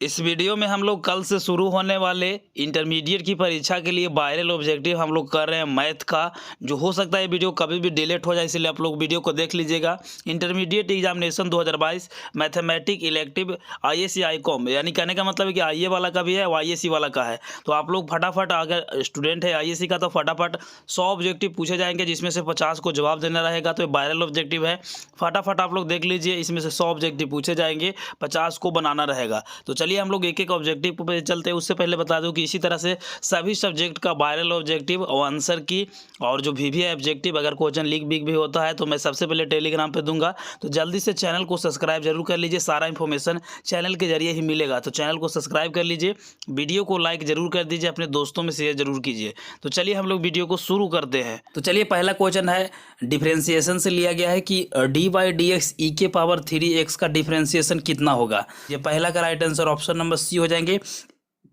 इस वीडियो में हम लोग कल से शुरू होने वाले इंटरमीडिएट की परीक्षा के लिए वायरल ऑब्जेक्टिव हम लोग कर रहे हैं मैथ का। जो हो सकता है वीडियो कभी भी डिलीट हो जाए, इसलिए आप लोग वीडियो को देख लीजिएगा। Intermediate examination 2022 mathematic elective ISC Icom, यानी कहने का मतलब है कि आईए वाला का भी है और आईएससी वाला का है। तो आप लोग फटाफट, अगर स्टूडेंट है आईएससी का तो फटाफट 100 ऑब्जेक्टिव पूछे जाएंगे, जिसमें से 50 को जवाब देना रहेगा। तो ये वायरल ऑब्जेक्टिव है, फटाफट आप लोग देख लीजिए। इसमें से 100 ऑब्जेक्टिव पूछे जाएंगे, 50 को बनाना रहेगा। तो चलिए हम लोग एक एक ऑब्जेक्टिव पे चलते हैं। उससे पहले बता दूं कि इसी तरह से सभी सब्जेक्ट का वायरल ऑब्जेक्टिव और आंसर की और जो वीवीआई ऑब्जेक्टिव, अगर क्वेश्चन लीक बिक भी होता है तो मैं सबसे पहले टेलीग्राम पे दूंगा। तो जल्दी से चैनल को सब्सक्राइब जरूर कर लीजिए, सारा इन्फॉर्मेशन चैनल के जरिए ही मिलेगा। तो चैनल को सब्सक्राइब कर लीजिए, वीडियो को लाइक जरूर कर दीजिए, अपने दोस्तों में शेयर जरूर कीजिए। तो चलिए हम लोग वीडियो को शुरू करते हैं। तो चलिए पहला क्वेश्चन है, डिफरेंशिएशन से लिया गया है कि डी बाई डी एक्स ई के पावर 3x का डिफरेंशिएशन कितना होगा। ये पहला का right answer option number C हो जाएंगे,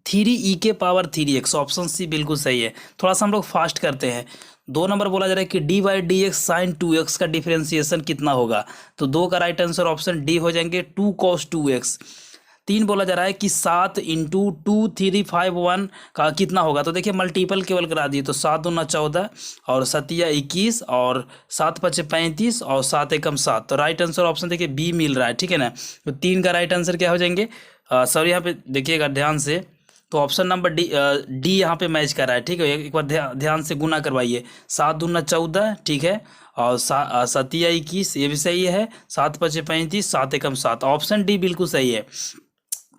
3e के पावर 3x। ऑप्शन सी बिल्कुल सही है। थोड़ा सा हम लोग फास्ट करते हैं। 2 नंबर बोला जा रहा है कि d by d x sine 2x का डिफरेंशिएशन कितना होगा। तो 2 का राइट आंसर ऑप्शन डी हो जाएंगे, 2 cos 2x। 3 बोला जा रहा है कि 7 इंटू 2351 का कितना होगा। तो देखिए मल्टीपल केवल करा दिए, तो 7 दूना 14 और 7 या 21 और 7 पचे 35 और 7 एकम 7। तो राइट आंसर ऑप्शन देखिए बी मिल रहा है, ठीक है ना। तो 3 का राइट आंसर क्या हो जाएंगे, सॉरी यहाँ पे देखिएगा ध्यान से, तो ऑप्शन नंबर डी यहाँ पे मैच कर रहा है, ठीक है। एक बार ध्यान से गुना करवाइए, 7 दूना 14, ठीक है, और 7 या 21 ये भी सही है, 7 पचे 35, 7 एकम 7। ऑप्शन डी बिल्कुल सही है।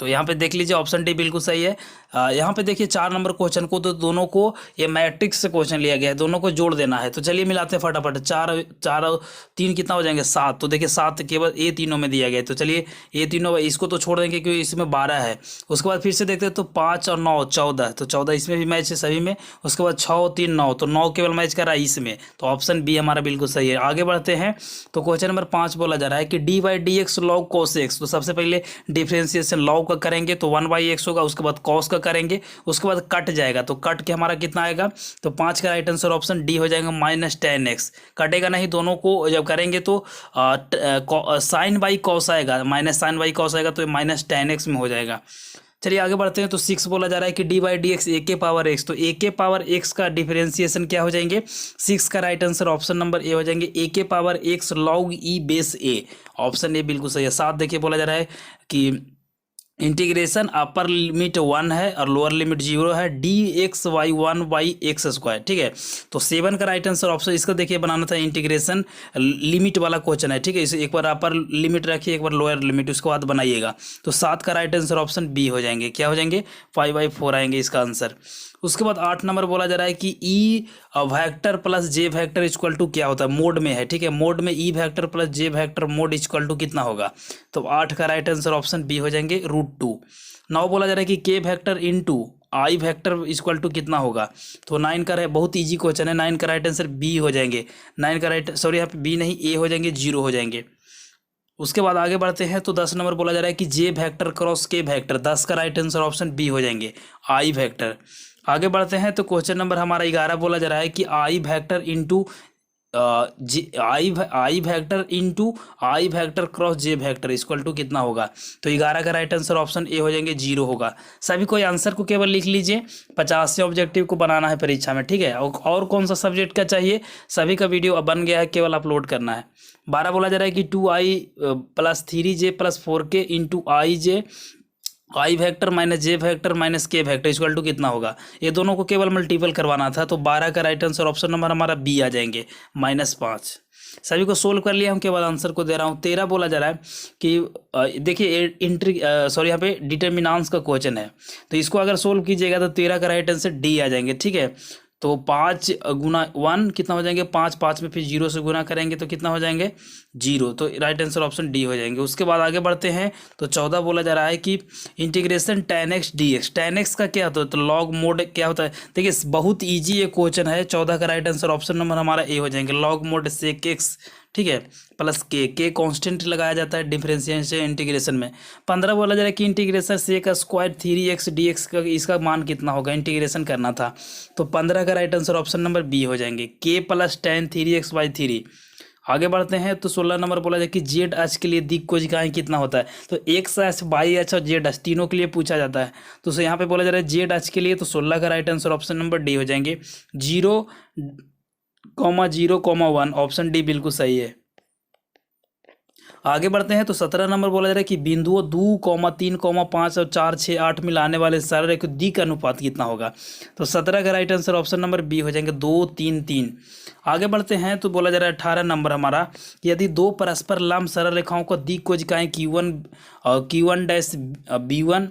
तो यहाँ पे देख लीजिए ऑप्शन डी बिल्कुल सही है। यहाँ पे देखिए 4 नंबर क्वेश्चन को, तो दोनों को ये मैट्रिक्स से क्वेश्चन लिया गया है, दोनों को जोड़ देना है। तो चलिए मिलाते हैं फटाफट। 4 और 3 कितना हो जाएंगे, 7। तो देखिए 7 केवल ए तीनों में दिया गया है। तो चलिए ए तीनों, इसको तो छोड़ देंगे क्योंकि इसमें 12 है। उसके बाद फिर से देखते हैं, तो 5 और 9 14। तो 14 इसमें भी मैच है सभी में। उसके बाद 6 और 3 9, तो 9 केवल मैच कर रहा है इसमें। तो ऑप्शन बी हमारा बिल्कुल सही है। आगे बढ़ते हैं। तो क्वेश्चन नंबर 5 बोला जा रहा है कि d by d x log cos x. तो सबसे पहले डिफ्रेंसिएशन लॉग का करेंगे तो 1/x होगा, उसके बाद कॉस का करेंगे, उसके बाद कट जाएगा। तो कट के हमारा कितना आएगा, तो 5 का राइट आंसर ऑप्शन डी हो जाएगा, -10x। कटेगा नहीं, दोनों को जब करेंगे तो साइन बाई कॉस आएगा, माइनस साइन बाई कॉस आएगा, तो -10x में हो जाएगा। चलिए आगे बढ़ते हैं। तो 6 बोला जा रहा है कि डी बाई डी एक्स ए के पावर एक्स। तो ए के पावर एक्स का डिफरेंशिएशन क्या हो जाएंगे, 6 का right answer option number A हो जाएंगे, ए के power x log E base A. Option A बिल्कुल सही है। 7 देखिए बोला जा रहा है कि इंटीग्रेशन अपर लिमिट 1 है और लोअर लिमिट 0 है, dx/1/x², ठीक है। तो 7 का राइट आंसर ऑप्शन, इसका देखिए बनाना था इंटीग्रेशन लिमिट वाला क्वेश्चन है, ठीक है। इसे एक बार अपर लिमिट रखिए, एक बार लोअर लिमिट, उसके बाद बनाइएगा। तो 7 का राइट आंसर ऑप्शन बी हो जाएंगे, क्या हो जाएंगे, 5/4 आएंगे इसका आंसर। उसके बाद 8 नंबर बोला जा रहा है कि i vector plus j vector equal to क्या होता है, मोड में है, ठीक है। मोड में i vector plus j vector mod equal to कितना होगा। तो 8 का राइट आंसर ऑप्शन बी हो जाएंगे, √2। 9 बोला जा रहा है कि k vector into i vector equal to कितना होगा। तो 9 का बहुत इजी क्वेश्चन है, 9 का राइट आंसर बी हो जाएंगे। 9 का राइट, सॉरी यहाँ पे बी नहीं, ए हो जाएंगे, 0 हो जाएंगे। उसके बाद आगे बढ़ते हैं। तो 10 नंबर बोला जा रहा है कि जे वेक्टर क्रॉस के वेक्टर। 10 का राइट आंसर ऑप्शन बी हो जाएंगे, आई वेक्टर। आगे बढ़ते हैं। तो क्वेश्चन नंबर हमारा 11 बोला जा रहा है कि I vector into I vector into I vector cross J vector equal to कितना होगा। तो 11 का राइट आंसर ऑप्शन ए हो जाएंगे, 0 होगा। सभी कोई आंसर को केवल लिख लीजिए, 50 से ऑब्जेक्टिव को बनाना है परीक्षा में, ठीक है। और कौन सा सब्जेक्ट का चाहिए, सभी का वीडियो अब बन गया है, केवल अपलोड करना है। 12 बोला जा रहा है कि 2i + 3j + 4k into I vector minus J vector minus के वेक्टर इक्वल टू कितना होगा। ये दोनों को केवल मल्टीपल करवाना था। तो 12 का राइट आंसर ऑप्शन नंबर हमारा बी आ जाएंगे, -5। सभी को सोल्व कर लिया हम, के बाद आंसर को दे रहा हूँ। 13 बोला जा रहा है कि देखिए सॉरी यहाँ पे डिटर्मिनांस का क्वेश्चन है, तो इसको अगर सोल्व कीजिएगा तो 13 का राइट आंसर डी आ जाएंगे, ठीक है। तो 5 गुना 1 कितना हो जाएंगे, 5 5 में फिर 0 से गुना करेंगे तो कितना हो जाएंगे, 0। तो राइट आंसर ऑप्शन डी हो जाएंगे। उसके बाद आगे बढ़ते हैं। तो 14 बोला जा रहा है कि integration tan x dx। tan x का क्या होता है, तो लॉग मोड क्या होता है। देखिए बहुत ईजी ये क्वेश्चन है। 14 का राइट आंसर ऑप्शन नंबर हमारा ए हो जाएंगे, लॉग मोड सेक x, ठीक है, प्लस के कांस्टेंट लगाया जाता है डिफरेंशिएशन इंटीग्रेशन में। 15 बोला जा रहा है कि integration sec square 3x dx का इसका मान कितना होगा, इंटीग्रेशन करना था। तो 15 का right answer option number B हो जाएंगे, k + tan 3x/3। आगे बढ़ते हैं तो 16 नंबर बोला जाए कि जेड अक्ष के लिए दिक् कोशिकाएं कितना होता है। तो एक्स अक्ष, वाई अक्ष और जेड अक्ष तीनों के लिए पूछा जाता है। तो यहाँ पे बोला जा रहा है जेड अक्ष के लिए, तो 16 का right answer option number D हो जाएंगे। 0,0,1 ऑप्शन डी बिल्कुल सही है। आगे बढ़ते हैं तो 17 नंबर बोला जा रहा है कि बिंदुओं 2,3,5 और 4, 6, 8 मिलाने वाले सरल रेखा दिक् अनुपात कितना होगा। तो 17 का right answer option number B हो जाएंगे 2, 3, 3। आगे बढ़ते हैं तो बोला जा रहा है 18 नंबर हमारा कि यदि दो परस्पर लंब सरल रेखाओं को दिक् कोशिकाएं Q1 और Q1 डैश B1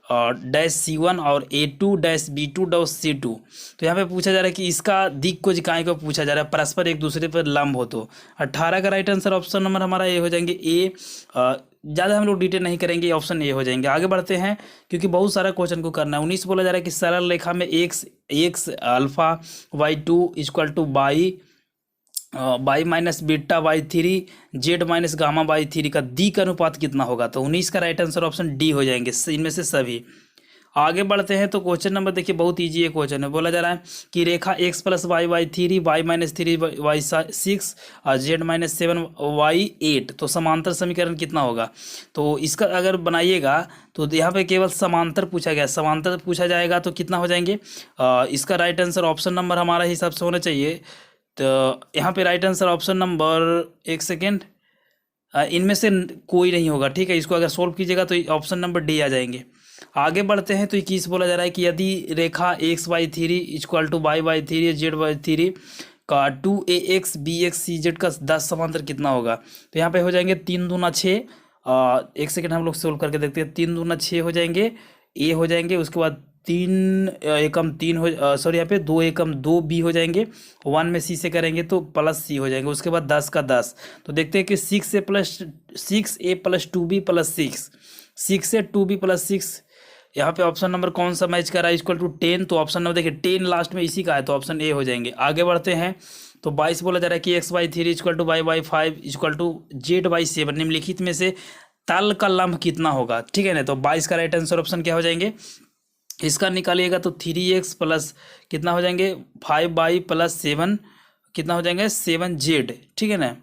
और डैश C1 और A2 dash B2 dash C2, तो यहाँ पे पूछा जा रहा है कि इसका दिक् कोशिकाएं को पूछा जा रहा है परस्पर एक दूसरे पर लंब हो। तो 18 का राइट आंसर ऑप्शन नंबर हमारा ए हो जाएंगे ए। ज़्यादा हम लोग डिटेल नहीं करेंगे, ऑप्शन ए हो जाएंगे। आगे बढ़ते हैं क्योंकि बहुत सारा क्वेश्चन को करना है। 19 बोला जा रहा है कि सरल रेखा में x alpha y2 equal two by minus beta y3 Z minus gamma y3 का दिक् अनुपात कितना होगा। तो 19 का राइट आंसर ऑप्शन डी हो जाएंगे, इनमें से सभी। आगे बढ़ते हैं तो क्वेश्चन नंबर देखिए बहुत ईजी है क्वेश्चन है। बोला जा रहा है कि रेखा x plus y y3 y minus 3 y6 और z माइनस 7 y8, तो समांतर समीकरण कितना होगा। तो इसका अगर बनाइएगा तो यहाँ पे केवल समांतर पूछा गया, समांतर पूछा जाएगा तो कितना हो जाएंगे। इसका राइट आंसर ऑप्शन नंबर हमारा हिसाब से होना चाहिए। तो यहाँ पे राइट आंसर ऑप्शन नंबर, एक सेकेंड, इनमें से कोई नहीं होगा, ठीक है। इसको अगर सोल्व कीजिएगा तो ऑप्शन नंबर डी आ जाएंगे। आगे बढ़ते हैं तो 21 बोला जा रहा है कि यदि रेखा XY3 equal to y3 ZY3 का 2ax bx cz का 10 समांतर कितना होगा। तो यहाँ पे हो जाएंगे 3 दूना 6। एक सेकेंड हम लोग सोल्व करके देखते हैं। 3 दूना 6 हो जाएंगे, ए हो जाएंगे, उसके बाद 3 एकम 3 हो, सॉरी यहाँ पे 2 एकम 2 बी हो जाएंगे, 1 में सी से करेंगे तो प्लस सी हो जाएंगे, उसके बाद 10 का 10। तो देखते हैं कि 6a plus 2b plus 6 2b plus 6, यहाँ पे ऑप्शन नंबर कौन सा मैच कर रहा है, इक्वल टू 10। तो ऑप्शन नंबर देखिए 10 लास्ट में इसी का है, तो ऑप्शन ए हो जाएंगे। आगे बढ़ते हैं तो 22 बोला जा रहा है कि XY3 equal to y5 equal to ZY7 निम्नलिखित में से तल का लंब कितना होगा, ठीक है ना। तो 22 का राइट आंसर ऑप्शन क्या हो जाएंगे, इसका निकालिएगा तो 3x प्लस कितना हो जाएंगे 5y प्लस 7 कितना हो जाएंगे 7z, ठीक है ना।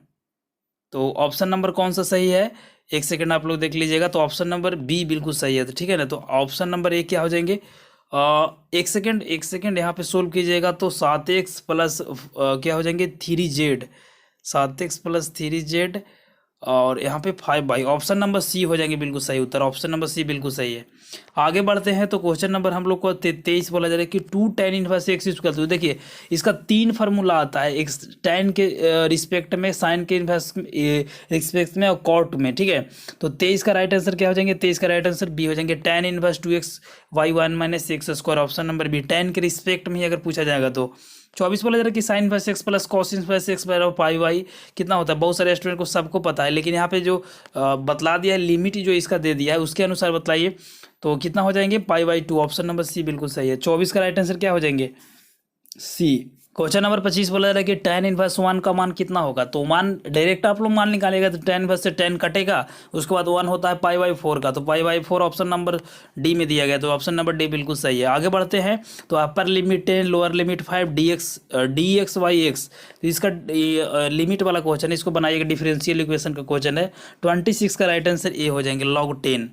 तो ऑप्शन नंबर कौन सा सही है, एक सेकंड आप लोग देख लीजिएगा। तो ऑप्शन नंबर बी बिल्कुल सही है, तो ठीक है ना। तो ऑप्शन नंबर ए क्या हो जाएंगे, एक सेकंड यहाँ पे सोल्व कीजिएगा तो 7x प्लस क्या हो जाएंगे 3z, 7x प्लस 3z और यहाँ पे 5y, ऑप्शन नंबर सी हो जाएंगे बिल्कुल सही उत्तर, ऑप्शन नंबर सी बिल्कुल सही है। आगे बढ़ते हैं तो क्वेश्चन नंबर हम लोग को 23 बोला जा रहा है कि 2 tan inverse x equal to, देखिए इसका 3 फार्मूला आता है, एक tan के रिस्पेक्ट में, साइन के इनवर्स रिस्पेक्ट में और कॉट में, ठीक है। तो 23 का राइट आंसर क्या हो जाएंगे, 23 का राइट आंसर बी हो जाएंगे tan inverse 2x y1 minus x square, option number B. tan के रिस्पेक्ट में ही अगर पूछा जाएगा तो 24 बोला जा रहा है कि sine inverse x plus cos inverse x बराबर पाई वाई कितना होता है। बहुत सारे स्टूडेंट को सबको पता है, लेकिन यहाँ पे जो बतला दिया है लिमिट जो इसका दे दिया है उसके अनुसार बतलाइए। तो कितना हो जाएंगे π/2, ऑप्शन नंबर सी बिल्कुल सही है। 24 का राइट आंसर क्या हो जाएंगे सी। क्वेश्चन नंबर 25 बोला जा रहा है कि tan इनवर्स 1 का मान कितना होगा। तो मान डायरेक्ट आप लोग मान निकालेगा तो tan इनवर्स से tan कटेगा, उसके बाद 1 होता है π/4 का, तो π/4 ऑप्शन नंबर डी में दिया गया, तो ऑप्शन नंबर डी बिल्कुल सही है। आगे बढ़ते हैं तो upper limit 10 lower limit 5 dx y x, तो इसका लिमिट वाला क्वेश्चन है, इसको बनाइएगा, डिफरेंशियल इक्वेशन का क्वेश्चन है। 26 का राइट आंसर ए हो जाएंगे log 10।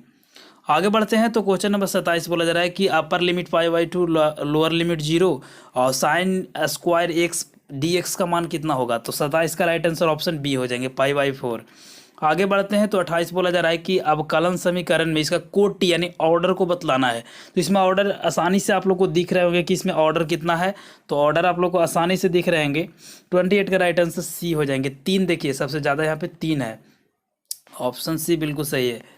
आगे बढ़ते हैं तो क्वेश्चन नंबर 27 बोला जा रहा है कि अपर लिमिट π/2 लोअर लिमिट 0 और साइन स्क्वायर x dx का मान कितना होगा। तो 27 का राइट आंसर ऑप्शन बी हो जाएंगे π/4। आगे बढ़ते हैं तो 28 बोला जा रहा है कि अवकलन समीकरण में इसका कोटि यानी ऑर्डर को बतलाना है। तो इसमें ऑर्डर आसानी से आप लोग को दिख रहे होंगे कि इसमें ऑर्डर कितना है, तो ऑर्डर आप लोग को आसानी से दिख रहे होंगे। 28 का राइट आंसर सी हो जाएंगे। 3 देखिए सबसे ज़्यादा यहाँ पे 3 है, ऑप्शन सी बिल्कुल सही है।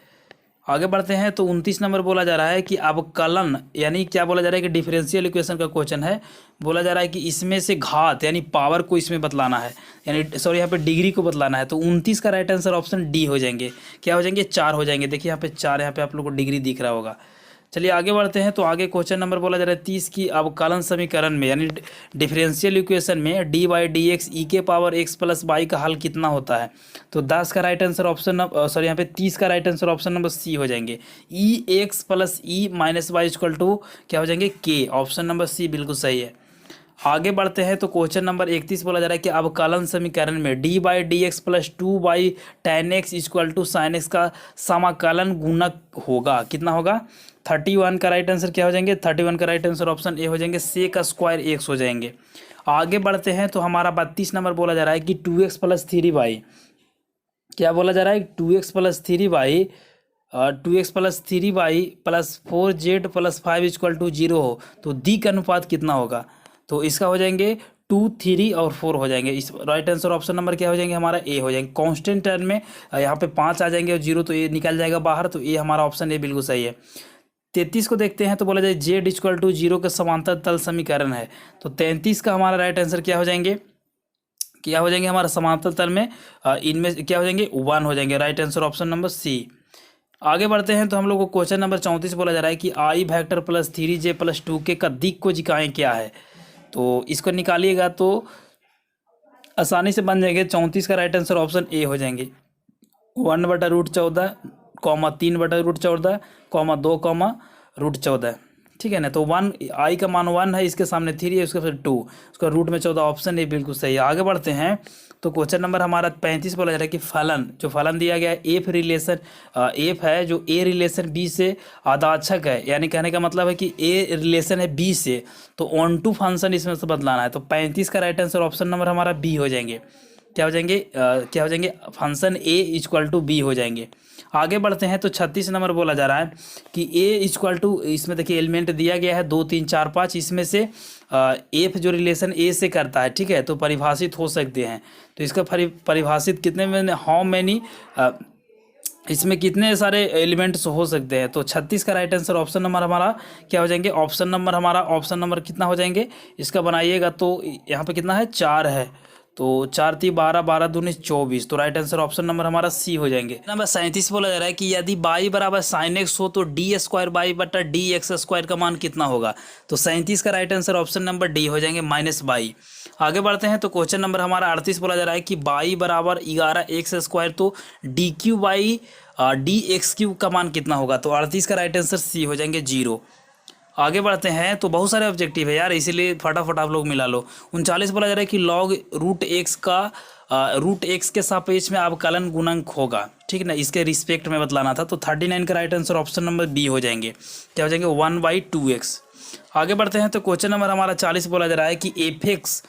आगे बढ़ते हैं तो 29 नंबर बोला जा रहा है कि अवकलन यानी क्या बोला जा रहा है कि डिफरेंशियल इक्वेशन का क्वेश्चन है। बोला जा रहा है कि इसमें से घात यानी पावर को इसमें बतलाना है, यानी सॉरी यहाँ पे डिग्री को बतलाना है। तो 29 का राइट आंसर ऑप्शन डी हो जाएंगे। क्या हो जाएंगे 4 हो जाएंगे। देखिए यहाँ पे 4, यहाँ पे आप लोग को डिग्री दिख रहा होगा। चलिए आगे बढ़ते हैं तो आगे क्वेश्चन नंबर बोला जा रहा है 30 की अवकलन समीकरण में यानी डिफरेंशियल इक्वेशन में dy/dx e के पावर x प्लस y का हल कितना होता है। तो 10 का राइट आंसर ऑप्शन सॉरी यहाँ पे 30 का right answer option number C हो जाएंगे। e x plus e minus y equal to क्या हो जाएंगे k, ऑप्शन नंबर सी बिल्कुल सही है। आगे बढ़ते हैं तो क्वेश्चन नंबर 31 बोला जा रहा है कि अवकलन समीकरण में d by d x plus 2/tan x equal to sine x का समाकलन गुणक होगा, कितना होगा? 31 का राइट आंसर क्या हो जाएंगे? 31 का राइट आंसर ऑप्शन ए हो जाएंगे, सेक स्क्वायर एक्स हो जाएंगे। आगे बढ़ते हैं तो हमारा 32 नंबर बोला जा रहा है कि 2x प्लस 3y, क्या बोला जा रहा है? 2x plus 3y 2x plus 3y plus 4z plus 5 equal to 0 हो तो दी का अनुपात कितना होगा? तो इसका हो जाएंगे 2, 3 और 4 हो जाएंगे। इस राइट आंसर ऑप्शन नंबर क्या हो जाएंगे? हमारा ए हो जाएंगे। कांस्टेंट टर्म में यहाँ पे 5 आ जाएंगे और 0 तो ये निकल जाएगा बाहर, तो ये हमारा ऑप्शन ए बिल्कुल सही है। 33 को देखते हैं तो बोला जाए जेड इक्वल टू 0 का समांतर तल समीकरण है, तो 33 का हमारा राइट आंसर क्या हो जाएंगे? क्या हो जाएंगे हमारा समांतर तल में? इनमें क्या हो जाएंगे? 1 हो जाएंगे। Right answer option number C. आगे बढ़ते हैं तो हम लोग को क्वेश्चन नंबर 34 बोला जा रहा है कि I vector plus 3j plus 2k का दिक् को जिकाएं क्या है? तो इसको निकालिएगा तो आसानी से बन जाएंगे। 34 का राइट आंसर ऑप्शन ए हो जाएंगे, 1/√14, 3/√14, 2, ठीक है ना। तो 1 आई का मान 1 है, इसके सामने 3 है, उसके फिर 2, उसका रूट में 14, ऑप्शन ए बिल्कुल सही है। आगे बढ़ते हैं तो क्वेश्चन नंबर हमारा 35 बोला जा रहा है कि फलन, जो फलन दिया गया है एफ रिलेशन एफ है जो ए रिलेशन बी से आदाक्षक है, यानी कहने का मतलब है कि ए रिलेशन है बी से, तो ऑन टू फंक्शन इसमें से बदलाना है। तो 35 का राइट आंसर ऑप्शन नंबर हमारा बी हो जाएंगे। क्या हो जाएंगे? क्या हो जाएंगे? Function A equal to B हो जाएंगे। आगे बढ़ते हैं तो 36 नंबर बोला जा रहा है कि ए इक्वल टू, इसमें देखिए एलिमेंट दिया गया है 2, 3, 4, 5, इसमें से एफ जो रिलेशन ए से करता है, ठीक है, तो परिभाषित हो सकते हैं। तो इसका परिभाषित कितने में, हाउ मैनी, इसमें कितने सारे एलिमेंट्स हो सकते हैं? तो 36 का राइट आंसर ऑप्शन नंबर हमारा क्या हो जाएंगे? ऑप्शन नंबर कितना हो जाएंगे? इसका बनाइएगा तो यहाँ पे कितना है? 4 है, तो 4, 3, 12, 12, 2, 24, तो राइट आंसर ऑप्शन नंबर हमारा सी हो जाएंगे। नंबर 37 बोला जा रहा है कि यदि y बराबर साइन एक्स हो तो डी स्क्वायर बाई बटा डी एक्स स्क्वायर का मान कितना होगा? तो 37 का right answer option number D हो जाएंगे, -y। आगे बढ़ते हैं तो क्वेश्चन नंबर हमारा 38 बोला जा रहा है कि y बराबर 11x² तो D Q by d x Q का मान कितना होगा? तो 38 का राइट आंसर सी हो जाएंगे, 0। आगे बढ़ते हैं तो बहुत सारे ऑब्जेक्टिव है यार, इसीलिए फटाफट आप लोग मिला लो। 39 बोला जा रहा है कि लॉग रूट एक्स का रूट एक्स के सापेक्ष में अवकलन गुणांक होगा, ठीक है ना, इसके रिस्पेक्ट में बतलाना था। तो 39 का right answer option number B हो जाएंगे। क्या हो जाएंगे? 1/2x। आगे बढ़ते हैं तो क्वेश्चन नंबर हमारा 40 बोला जा रहा है कि F X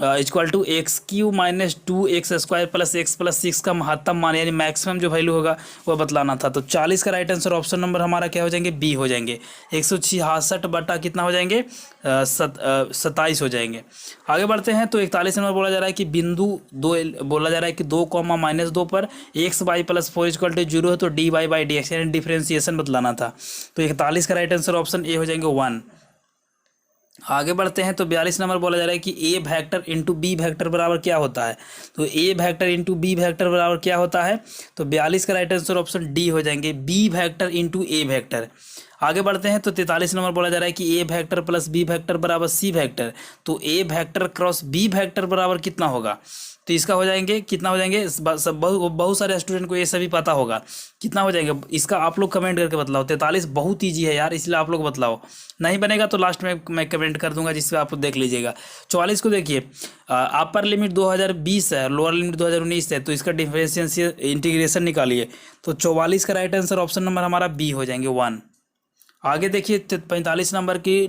equal to x³ minus 2x² plus x plus 6 का महत्तम मान यानी मैक्सिमम जो वैल्यू होगा वह बतलाना था। तो 40 का राइट आंसर ऑप्शन नंबर हमारा क्या हो जाएंगे? बी हो जाएंगे। 166 बटा कितना हो जाएंगे? 27 हो जाएंगे। आगे बढ़ते हैं तो 41 नंबर बोला जा रहा है कि बिंदु 2 बोला जा रहा है कि 2, -2 पर x/y प्लस 4 इक्वल टू 0 है तो dy/dx यानी डिफ्रेंसिएशन बतलाना था। तो 41 का राइट आंसर ऑप्शन ए हो जाएंगे, 1। आगे बढ़ते हैं तो 42 नंबर बोला जा रहा है कि ए वेक्टर इंटू बी वेक्टर बराबर क्या होता है? तो ए वेक्टर इंटू बी वेक्टर बराबर क्या होता है? तो 42 का राइट आंसर ऑप्शन डी हो जाएंगे, बी वेक्टर इंटू ए वेक्टर। आगे बढ़ते हैं तो 43 नंबर बोला जा रहा है कि ए वेक्टर प्लस बी वेक्टर बराबर सी वेक्टर, तो ए वेक्टर क्रॉस बी वेक्टर बराबर कितना होगा? तो इसका हो जाएंगे, कितना हो जाएंगे? बहुत सारे स्टूडेंट को ये सभी पता होगा, कितना हो जाएंगे? इसका आप लोग कमेंट करके बतलाओ। 43 बहुत ईजी है यार, इसलिए आप लोग बतलाओ, नहीं बनेगा तो लास्ट में मैं कमेंट कर दूंगा जिससे आप देख लीजिएगा। 44 को देखिए, अपर लिमिट 2020 है, लोअर लिमिट 2019 है, तो इसका डिफरेंशियल इंटीग्रेशन निकालिए। तो 44 का राइट आंसर ऑप्शन नंबर हमारा बी हो जाएंगे, 1। आगे देखिए 45 नंबर की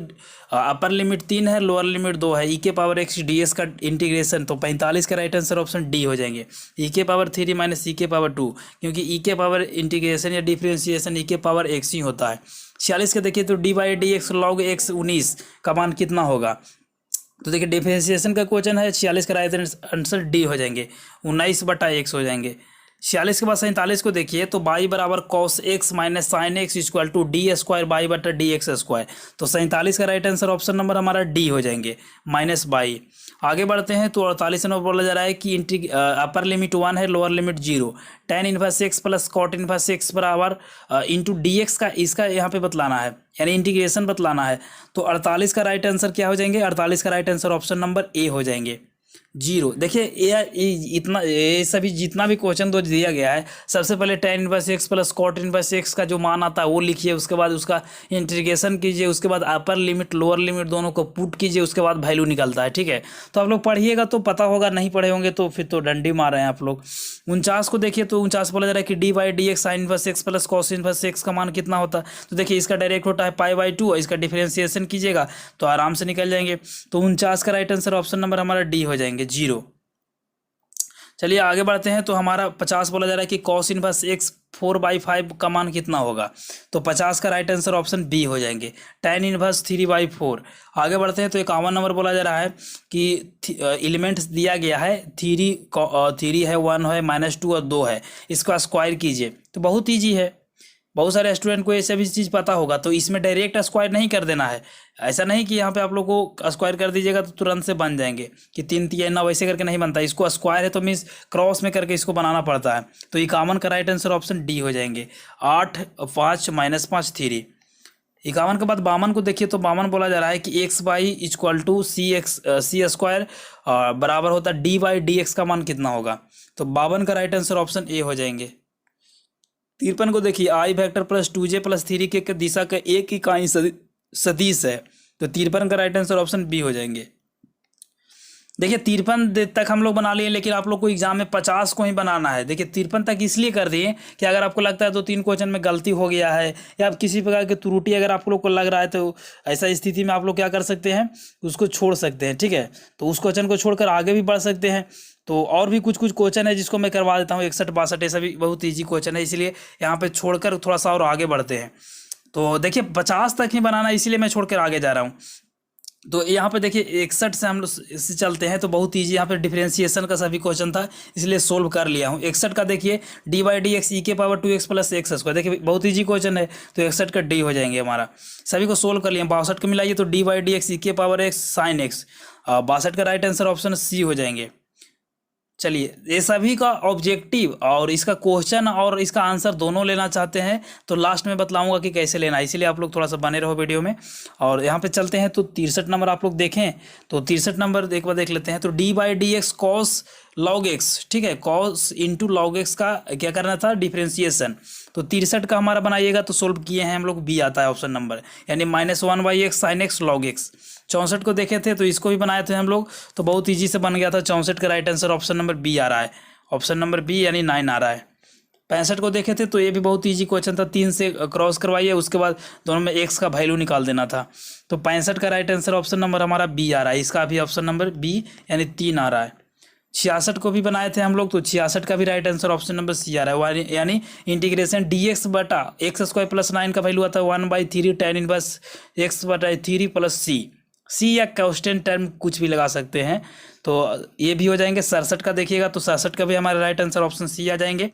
अपर लिमिट 3 है, लोअर लिमिट 2 है, e⁻x ds का इंटीग्रेशन, तो 45 का राइट आंसर ऑप्शन डी हो जाएंगे, e⁻3 माइनस e⁻2, क्योंकि e इंटीग्रेशन या डिफ्रेंशिएशन e⁻x ही होता है। 46 का देखिए तो dy/dx log x 19 का मान कितना होगा? तो देखिए डिफ्रेंशिएशन का क्वेश्चन है, 46 का राइट आंसर डी हो जाएंगे, 19/x हो जाएंगे। 46 के बाद 47 को देखिए तो y बराबर cos x minus sine X equal to d²y/dx²। तो 47 का राइट आंसर ऑप्शन नंबर हमारा डी हो जाएंगे, -y। आगे बढ़ते हैं तो 48 नंबर बोला जा रहा है कि अपर लिमिट 1 है, lower limit 0, tan inverse x plus cot inverse x बराबर इंटू dx का इसका यहाँ पे बतलाना है, यानी इंटीग्रेशन बतलाना है। तो 48 का राइट आंसर क्या हो जाएंगे? 48 का right answer option number A हो जाएंगे। जीरो। देखिए इतना ये सभी जितना भी क्वेश्चन तो दिया गया है, सबसे पहले tan inverse X plus cot inverse X का जो मान आता है वो लिखिए, उसके बाद उसका इंटीग्रेशन कीजिए, उसके बाद अपर लिमिट लोअर लिमिट दोनों को पुट कीजिए, उसके बाद वैल्यू निकलता है। ठीक है, तो आप लोग पढ़िएगा तो पता होगा, नहीं पढ़े होंगे तो फिर तो डंडी मार रहे हैं आप लोग। 49 को देखिए तो 49 बोला जा रहा है कि d by d x sine inverse X plus cos inverse X का मान कितना होता है। तो देखिए इसका डायरेक्ट होता है π/2 और इसका डिफरेंशिएशन कीजिएगा तो आराम से निकल जाएंगे। तो 49 का राइट आंसर ऑप्शन नंबर हमारा डी हो जाएंगे, जीरो। चलिए आगे बढ़ते हैं। तो हमारा 50 बोला जा रहा है कि कॉस इनवर्स एक्स 4/5 का मान कितना होगा। तो 50 का राइट आंसर ऑप्शन बी हो जाएंगे, tan इनवर्स 3/4। आगे बढ़ते हैं। तो 51 नंबर बोला जा रहा है कि एलिमेंट्स दिया गया है, 3 है, 1 है, -2 और 2 है, इसका स्क्वायर कीजिए। तो बहुत ईजी है, बहुत सारे स्टूडेंट को ये सभी चीज़ पता होगा। तो इसमें डायरेक्ट स्क्वायर नहीं कर देना है, ऐसा नहीं कि यहाँ पे आप लोग को स्क्वायर कर दीजिएगा तो तुरंत से बन जाएंगे कि 3 3 9 वैसे करके नहीं बनता। इसको स्क्वायर है तो मीन्स क्रॉस में करके इसको बनाना पड़ता है। तो 51 का राइट आंसर ऑप्शन डी हो जाएंगे, 8 5 -5 3। 51 के बाद 52 को देखिए। तो 52 बोला जा रहा है कि x/= सी स्क्वायर बराबर होता है d/dx का मान कितना होगा। तो 52 का राइट आंसर ऑप्शन ए हो जाएंगे। 53 को देखिए, i vector plus 2j plus 3k के दिशा का एक इकाई सदिश है। तो 53 का राइट आंसर ऑप्शन बी हो जाएंगे। देखिए 53 तक हम लोग बना लिए, लेकिन आप लोग को एग्जाम में 50 को ही बनाना है। देखिए 53 तक इसलिए कर दिए कि अगर आपको लगता है 2-3 क्वेश्चन में गलती हो गया है या किसी प्रकार की त्रुटि अगर आप लोग को लग रहा है, तो ऐसा स्थिति में आप लोग क्या कर सकते हैं, उसको छोड़ सकते हैं। ठीक है, तो उस क्वेश्चन को छोड़कर आगे भी बढ़ सकते हैं। तो और भी कुछ क्वेश्चन है जिसको मैं करवा देता हूँ, 61 62 ऐसा भी बहुत ईजी क्वेश्चन है, इसलिए यहाँ पे छोड़कर थोड़ा सा और आगे बढ़ते हैं। तो देखिए 50 तक ही बनाना, इसीलिए मैं छोड़कर आगे जा रहा हूँ। तो यहाँ पे देखिए 61 से हम लोग इससे चलते हैं। तो बहुत ईजी यहाँ पे डिफरेंशिएशन का सभी क्वेश्चन था, इसलिए सोल्व कर लिया हूँ। 61 का देखिए d/dx e⁻²x plus x square, देखिए बहुत ईजी क्वेश्चन है। तो 61 का डी हो जाएंगे हमारा, सभी को सोल्व कर लिया। 62 का मिलाइए तो d/dx e⁻x साइन एक्स, 62 का राइट आंसर ऑप्शन सी हो जाएंगे। चलिए ये सभी का ऑब्जेक्टिव और इसका क्वेश्चन और इसका आंसर दोनों लेना चाहते हैं तो लास्ट में बतलाऊंगा कि कैसे लेना है, इसीलिए आप लोग थोड़ा सा बने रहो वीडियो में। और यहाँ पे चलते हैं। तो 63 नंबर आप लोग देखें। तो 63 नंबर एक बार देख लेते हैं। तो d/dx cos log x, ठीक है, cos इंटू log x का क्या करना था, डिफ्रेंशिएशन। तो 63 का हमारा बनाइएगा तो सोल्व किए हैं हम लोग, बी आता है ऑप्शन नंबर, यानी -1/x sin x log x। 64 को देखे थे तो इसको भी बनाए थे हम लोग, तो बहुत ईजी से बन गया था। 64 का right answer option number B आ रहा है, ऑप्शन नंबर बी यानी 9 आ रहा है। 65 को देखे थे तो ये भी बहुत ईजी क्वेश्चन था, 3 से क्रॉस करवाइए, उसके बाद दोनों में एक्स का वैल्यू निकाल देना था। तो 65 का राइट आंसर ऑप्शन नंबर हमारा बी आ रहा है, इसका भी ऑप्शन नंबर बी यानी 3 आ रहा है। 66 को भी बनाए थे हम लोग, तो 66 का भी right answer option number C आ रहा है, यानी इंटीग्रेशन dx/x² प्लस 9 का वैल्यू आता है 1/3 tan इनवर्स x/3 प्लस सी या कांस्टेंट टर्म कुछ भी लगा सकते हैं। तो ये भी हो जाएंगे। 67 का देखिएगा तो 67 का भी हमारा राइट आंसर ऑप्शन सी आ जाएंगे।